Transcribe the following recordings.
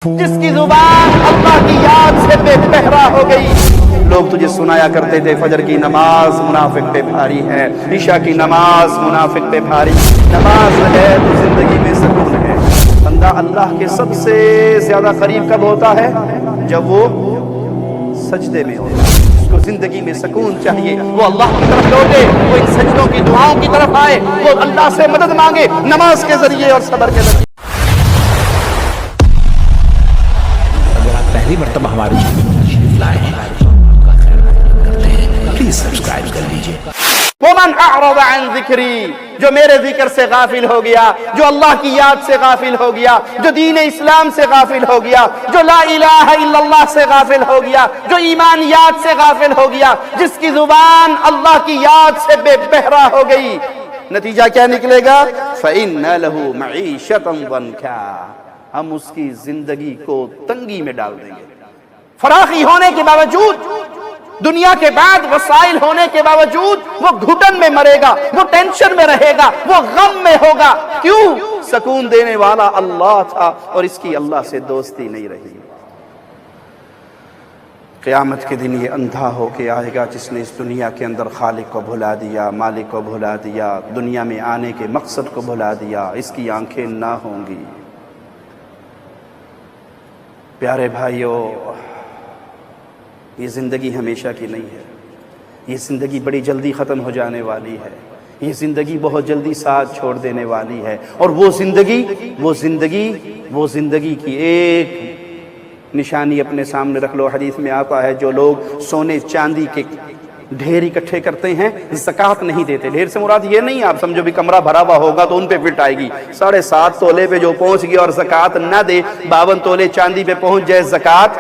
جس کی زبان اللہ کی یاد سے بے پہرا ہو گئی. لوگ تجھے سنایا کرتے تھے فجر کی نماز منافق پہ بھاری ہے، عشاء کی نماز منافق پہ بھاری. نماز ہے تو زندگی میں سکون ہے. بندہ اللہ کے سب سے زیادہ قریب کب ہوتا ہے؟ جب وہ سجدے میں ہوتا ہے. اس کو زندگی میں سکون چاہیے، وہ اللہ کی طرف لوٹے، وہ ان سجدوں کی دعاؤں کی طرف آئے، وہ اللہ سے مدد مانگے نماز کے ذریعے اور صبر کے ذریعے. پہلی مرتبہ ہمارے چینل پر تشریف لائے ہیں پلیز سبسکرائب کر لیجئے. ومن اعرض عن ذکری، جو میرے ذکر سے غافل ہو گیا، جو اللہ کی یاد سے غافل ہو گیا، جو دین اسلام سے غافل ہو گیا، جو لا الہ الا اللہ سے غافل ہو گیا، جو ایمانیات سے غافل ہو گیا، جس کی زبان اللہ کی یاد سے بے بہرا ہو گئی، نتیجہ کیا نکلے گا؟ فَإِنَّ لَهُ مَعِيشَةً ضَنْكًا، ہم اس کی زندگی کو تنگی میں ڈال دیں گے. فراخی ہونے کے باوجود، دنیا کے بعد وسائل ہونے کے باوجود وہ گھٹن میں مرے گا، وہ ٹینشن میں رہے گا، وہ غم میں ہوگا. کیوں؟ سکون دینے والا اللہ تھا اور اس کی اللہ سے دوستی نہیں رہی. قیامت کے دن یہ اندھا ہو کے آئے گا جس نے اس دنیا کے اندر خالق کو بھلا دیا، مالک کو بھلا دیا، دنیا میں آنے کے مقصد کو بھلا دیا. اس کی آنکھیں نہ ہوں گی. پیارے بھائیو، یہ زندگی ہمیشہ کی نہیں ہے. یہ زندگی بڑی جلدی ختم ہو جانے والی ہے. یہ زندگی بہت جلدی ساتھ چھوڑ دینے والی ہے. اور وہ زندگی کی ایک نشانی اپنے سامنے رکھ لو. حدیث میں آتا ہے جو لوگ سونے چاندی کے ڈھیر اکٹھے کرتے ہیں زکوٰۃ نہیں دیتے. ڈھیر سے مراد یہ نہیں آپ سمجھو بھی کمرہ بھرا ہوا ہوگا تو ان پہ فٹ آئے گی. 7.5 تولے پہ جو پہنچ گیا اور زکوٰۃ نہ دے، 52 تولے چاندی پہ پہنچ جائے، زکوٰۃ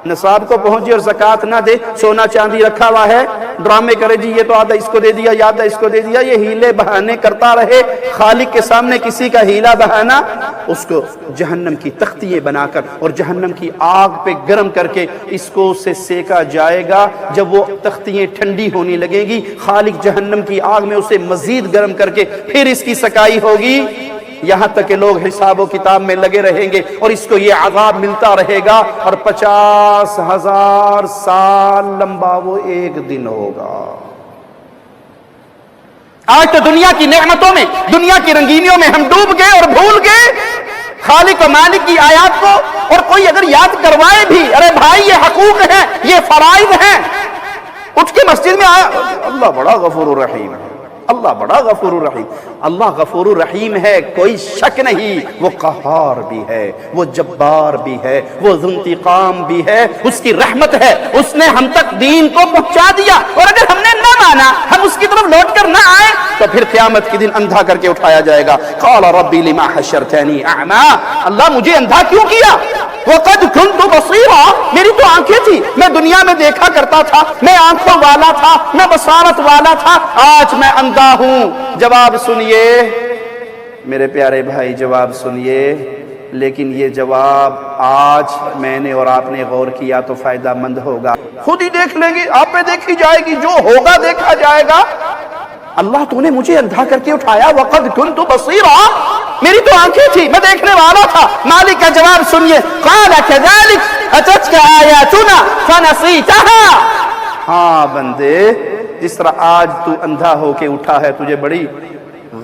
نصاب کو پہنچے اور زکوٰۃ نہ دے، سونا چاندی رکھا ہوا ہے، ڈرامے کرے جی یہ تو آدھا اس کو دے دیا، آدھا اس کو دے دیا، یہ ہیلے بہانے کرتا رہے. خالق کے سامنے کسی کا ہیلا بہانا، اس کو جہنم کی تختیاں بنا کر اور جہنم کی آگ پہ گرم کر کے اس کو سے سیکا جائے گا. جب وہ تختیاں ٹھنڈی ہونے لگے گی، خالق جہنم کی آگ میں اسے مزید گرم کر کے پھر اس کی سکائی ہوگی، یہاں تک کہ لوگ حساب و کتاب میں لگے رہیں گے اور اس کو یہ عذاب ملتا رہے گا. اور 50,000 سال لمبا وہ ایک دن ہوگا. آج تو دنیا کی نعمتوں میں، دنیا کی رنگینیوں میں ہم ڈوب گئے اور بھول گئے خالق و مالک کی آیات کو. اور کوئی اگر یاد کروائے بھی، ارے بھائی یہ حقوق ہیں، یہ فرائض ہیں، اٹھ کے مسجد میں آیا، اللہ بڑا غفور الرحیم ہے، اللہ بڑا غفور الرحیم. اللہ غفور الرحیم ہے، کوئی شک نہیں. وہ قہار بھی ہے، وہ جبار بھی ہے، وہ ذو انتقام بھی ہے. اس کی رحمت ہے، اس نے ہم تک دین کو پہنچا دیا. اور اگر ہم نے نہ مانا، ہم اس کی طرف لوٹ کر نہ آئے تو پھر قیامت کے دن اندھا کر کے اٹھایا جائے گا. قال ربی لما حشرتنی اعما، اللہ مجھے اندھا کیوں کیا؟ وقد كنت بصيرا، میری تو آنکھیں تھی، میں دنیا میں دیکھا کرتا تھا، میں آنکھوں والا تھا، میں بصارت والا تھا، آج میں اندھا ہوں. جواب سنیے میرے پیارے بھائی، جواب سنیے. لیکن یہ جواب آج میں نے اور آپ نے غور کیا تو فائدہ مند ہوگا. خود ہی دیکھ لیں گے، آپ پہ دیکھی جائے گی، جو ہوگا دیکھا جائے گا. اللہ تو نے مجھے اندھا کر کے اٹھایا، وقد كنت بصيرا، میری تو آنکھیں تھی، میں دیکھنے والا تھا. مالک کا جواب سنیے، قال كذلك اتتك آياتنا فنسيتها. ہاں بندے، جس طرح آج تو اندھا ہو کے اٹھا ہے، تجھے بڑی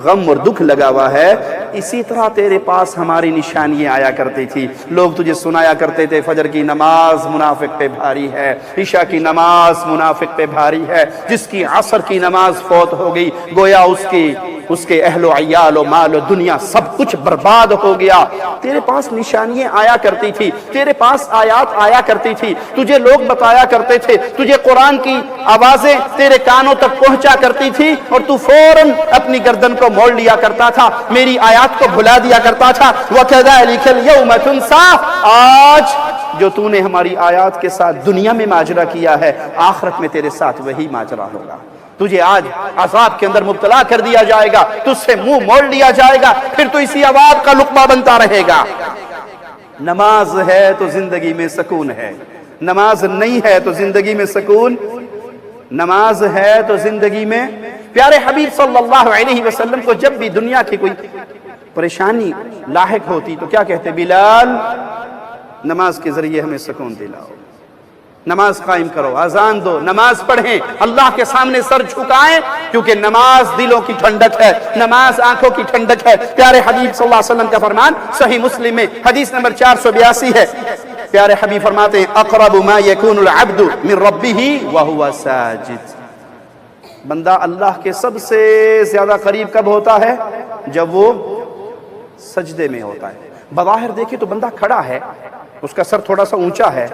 غم اور دکھ لگا ہوا ہے، اسی طرح تیرے پاس ہماری نشانیاں آیا کرتی تھی. لوگ تجھے سنایا کرتے تھے فجر کی نماز منافق پہ بھاری ہے، عشاء کی نماز منافق پہ بھاری ہے. جس کی عصر کی نماز فوت ہو گئی، گویا اس کے اہل و عیال و مال و دنیا سب کچھ برباد ہو گیا. تیرے پاس نشانیاں آیا کرتی تھی، تیرے پاس آیات آیا کرتی تھی، تجھے لوگ بتایا کرتے تھے، تجھے قرآن کی آوازیں تیرے کانوں تک پہنچا کرتی تھی اور تو فوراً اپنی گردن کو موڑ لیا کرتا تھا، میری آیات کو بھلا دیا کرتا تھا. وَكَذَلِكَ الْيَوْمَ تُنْسَىٰ، آج جو تو نے ہماری آیات کے ساتھ دنیا میں ماجرا کیا ہے، آخرت میں تیرے ساتھ وہی ماجرا ہوگا. تجھے آج عذاب کے اندر مبتلا کر دیا جائے گا، تجھ سے منہ موڑ لیا جائے گا، پھر تو اسی عذاب کا لقمہ بنتا رہے گا. نماز ہے تو زندگی میں سکون ہے، نماز نہیں ہے تو زندگی میں سکون. نماز ہے تو زندگی میں. پیارے حبیب صلی اللہ علیہ وسلم کو جب بھی دنیا کی کوئی پریشانی لاحق ہوتی تو کیا کہتے؟ بلال نماز کے ذریعے ہمیں سکون دلاؤ. نماز قائم کرو, اذان دو, نماز پڑھیں, اللہ کے سامنے سر جھکائیں, کیونکہ نماز دلوں کی ٹھنڈک ہے, نماز آنکھوں کی ٹھنڈک ہے. پیارے حبیب صلی اللہ علیہ وسلم کا فرمان صحیح مسلم میں حدیث نمبر 482 ہے. پیارے حبیب فرماتے ہیں اقرب ما یکون العبد من ربہ وہو ساجد. بندہ اللہ کے سب سے زیادہ قریب کب ہوتا ہے؟ جب وہ سجدے میں ہوتا ہے. بظاہر دیکھیں تو بندہ کھڑا ہے, اس کا سر تھوڑا سا اونچا ہے,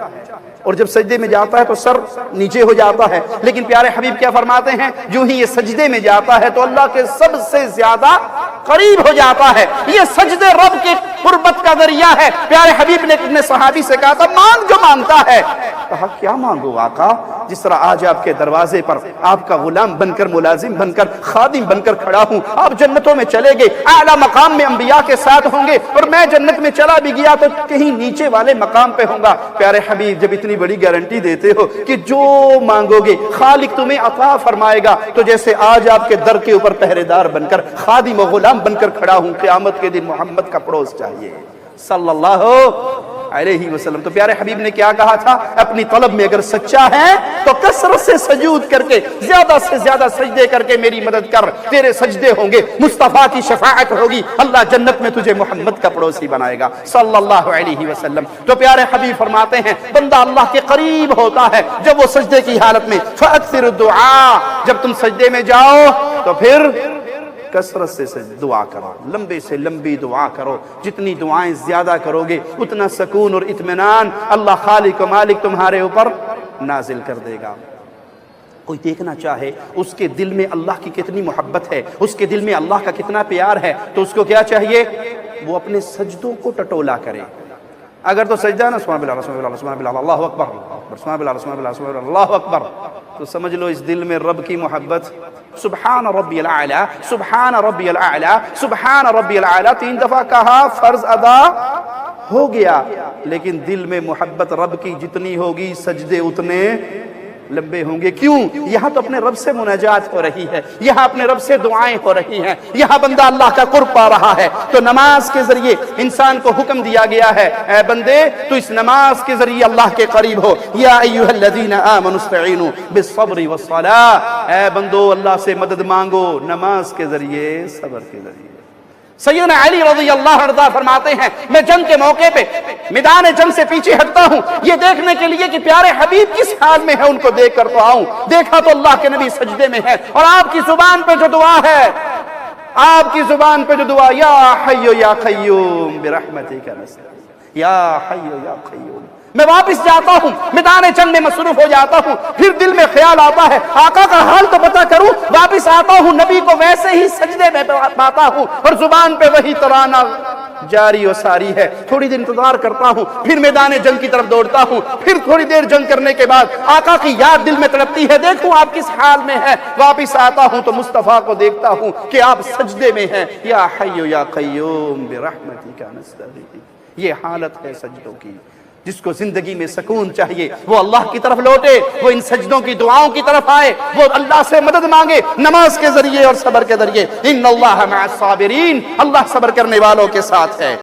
اور جب سجدے میں جاتا ہے تو سر نیچے ہو جاتا ہے. لیکن پیارے حبیب کیا فرماتے ہیں؟ جو ہی یہ سجدے میں جاتا ہے تو اللہ کے سب سے زیادہ قریب ہو جاتا ہے. یہ سجدے رب کے قربت کا ذریعہ ہے. پیارے حبیب نے اپنے صحابی سے کہا تھا مانگ جو مانگتا ہے. کہا کیا مانگو آقا؟ جس طرح آج آپ کے دروازے پر آپ کا غلام بن کر, ملازم بن کر, خادم بن کر کھڑا ہوں. آپ جنتوں میں چلے گئے, اعلیٰ مقام میں انبیاء کے ساتھ ہوں گے, اور میں جنت میں چلا بھی گیا تو کہیں نیچے والے مقام پہ ہوں گا. پیارے حبیب جب اتنی بڑی گارنٹی دیتے ہو کہ جو مانگو گے خالق تمہیں عطا فرمائے گا, تو جیسے آج آپ کے در کے اوپر پہرے دار بن کر, خادم و غلام بن کر کھڑا ہوں, قیامت کے دن محمد کا پڑوس چاہیے صلی اللہ علیہ وسلم. تو پیارے حبیب نے کیا کہا تھا؟ اپنی طلب میں اگر سچا ہے تو کثرت سے سجود کر کے, زیادہ سے زیادہ سجدے کر کے میری مدد کر. تیرے سجدے ہوں گے, مصطفیٰ کی شفاعت ہوگی, اللہ جنت میں تجھے محمد کا پڑوسی بنائے گا صلی اللہ علیہ وسلم. تو پیارے حبیب فرماتے ہیں بندہ اللہ کے قریب ہوتا ہے جب وہ سجدے کی حالت میں. فاکثر الدعاء, جب تم سجدے میں جاؤ تو پھر کثرت سے دعا کرو, لمبے سے لمبی دعا کرو. جتنی دعائیں زیادہ کرو گے اتنا سکون اور اطمینان اللہ خالق و مالک تمہارے اوپر نازل کر دے گا. کوئی دیکھنا چاہے اس کے دل میں اللہ کی کتنی محبت ہے, اس کے دل میں اللہ کا کتنا پیار ہے, تو اس کو کیا چاہیے؟ وہ اپنے سجدوں کو ٹٹولا کرے. اگر تو سجدہ نا سبحان اللہ سبحان اللہ سبحان اللہ اللہ اکبر سبحان اللہ سبحان اللہ سبحان اللہ اکبر, تو سمجھ لو اس دل میں رب کی محبت. سبحان ربی الاعلی, سبحان ربی الاعلی, سبحان ربی الاعلی 3 دفعہ کہا, فرض ادا ہو گیا. لیکن دل میں محبت رب کی جتنی ہوگی سجدے اتنے لمبے ہوں گے. کیوں؟ یہاں تو اپنے رب سے مناجات ہو رہی ہے, یہاں اپنے رب سے دعائیں ہو رہی ہیں, یہاں بندہ اللہ کا قرب پا رہا ہے. تو نماز کے ذریعے انسان کو حکم دیا گیا ہے, اے بندے تو اس نماز کے ذریعے اللہ کے قریب ہو. یا ایھا الذین آمنوا استعینوا بالصبر والصلاۃ, اے بندو اللہ سے مدد مانگو نماز کے ذریعے, صبر کے ذریعے. سیدنا علی رضی اللہ عنہ فرماتے ہیں میں جنگ کے موقع پہ میدان جنگ سے پیچھے ہٹتا ہوں یہ دیکھنے کے لیے کہ پیارے حبیب کس حال میں ہے, ان کو دیکھ کر تو آؤں. دیکھا تو اللہ کے نبی سجدے میں ہے, اور آپ کی زبان پہ جو دعا ہے, آپ کی زبان پہ جو دعا, یا حی یا قیوم برحمتک نستغیث, یا حی یا قیوم. میں واپس جاتا ہوں, میدان جنگ میں مصروف ہو جاتا ہوں, پھر دل میں خیال آتا ہے آقا کا حال تو پتہ کروں. واپس آتا ہوں, نبی کو ویسے ہی سجدے میں پاتا ہوں, اور زبان پہ وہی ترانہ جاری و ساری ہے. تھوڑی دیر انتظار کرتا ہوں, پھر میدان جنگ کی طرف دوڑتا ہوں. پھر تھوڑی دیر جنگ کرنے کے بعد آقا کی یاد دل میں تڑپتی ہے, دیکھوں آپ کس حال میں ہیں. واپس آتا ہوں تو مصطفیٰ کو دیکھتا ہوں کہ آپ سجدے میں ہیں. یا حی یا قیوم برحمتک نستغیث. یہ حالت ہے سجدوں کی. جس کو زندگی میں سکون چاہیے وہ اللہ کی طرف لوٹے, وہ ان سجدوں کی دعاؤں کی طرف آئے, وہ اللہ سے مدد مانگے نماز کے ذریعے اور صبر کے ذریعے. ان اللہ مع الصابرین, اللہ صبر کرنے والوں کے ساتھ ہے.